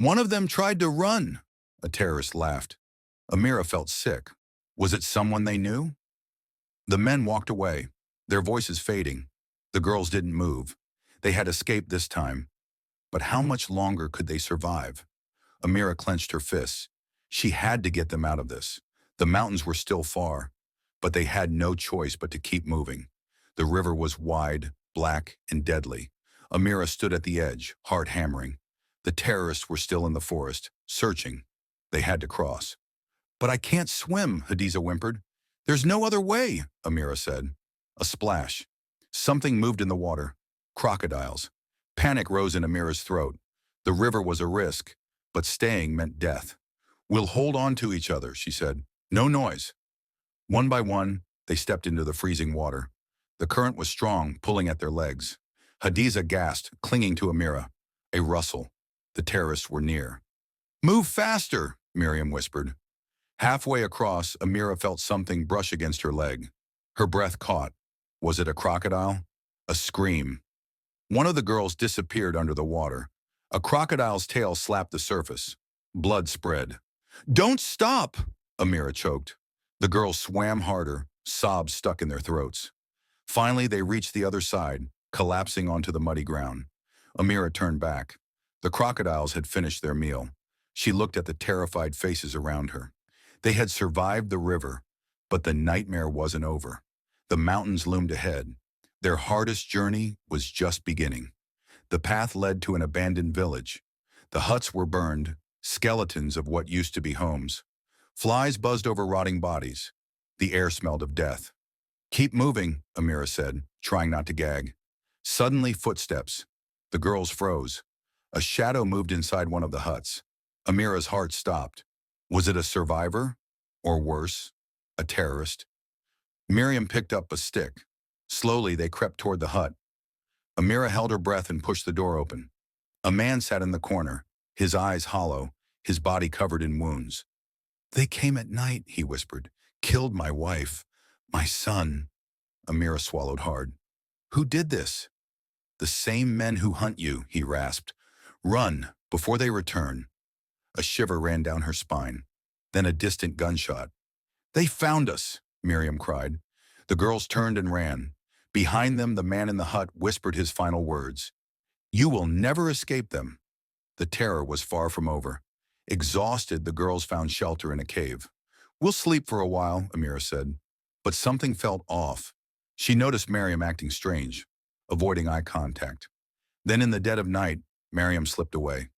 One of them tried to run, a terrorist laughed. Amira felt sick. Was it someone they knew? The men walked away, their voices fading. The girls didn't move. They had escaped this time. But how much longer could they survive? Amira clenched her fists. She had to get them out of this. The mountains were still far, but they had no choice but to keep moving. The river was wide, black, and deadly. Amira stood at the edge, heart hammering. The terrorists were still in the forest, searching. They had to cross. But I can't swim, Hadiza whimpered. There's no other way, Amira said. A splash. Something moved in the water. Crocodiles. Panic rose in Amira's throat. The river was a risk, but staying meant death. We'll hold on to each other, she said. No noise. One by one, they stepped into the freezing water. The current was strong, pulling at their legs. Hadiza gasped, clinging to Amira. A rustle. The terrorists were near. Move faster, Miriam whispered. Halfway across, Amira felt something brush against her leg. Her breath caught. Was it a crocodile? A scream. One of the girls disappeared under the water. A crocodile's tail slapped the surface. Blood spread. Don't stop, Amira choked. The girls swam harder, sobs stuck in their throats. Finally, they reached the other side, collapsing onto the muddy ground. Amira turned back. The crocodiles had finished their meal. She looked at the terrified faces around her. They had survived the river, but the nightmare wasn't over. The mountains loomed ahead. Their hardest journey was just beginning. The path led to an abandoned village. The huts were burned, skeletons of what used to be homes. Flies buzzed over rotting bodies. The air smelled of death. Keep moving, Amira said, trying not to gag. Suddenly, footsteps. The girls froze. A shadow moved inside one of the huts. Amira's heart stopped. Was it a survivor? Or worse, a terrorist? Miriam picked up a stick. Slowly, they crept toward the hut. Amira held her breath and pushed the door open. A man sat in the corner, his eyes hollow, his body covered in wounds. They came at night, he whispered. Killed my wife, my son. Amira swallowed hard. Who did this? The same men who hunt you, he rasped. Run, before they return. A shiver ran down her spine. Then a distant gunshot. They found us, Miriam cried. The girls turned and ran. Behind them, the man in the hut whispered his final words. You will never escape them. The terror was far from over. Exhausted, the girls found shelter in a cave. We'll sleep for a while, Amira said. But something felt off. She noticed Miriam acting strange, avoiding eye contact. Then in the dead of night, Miriam slipped away.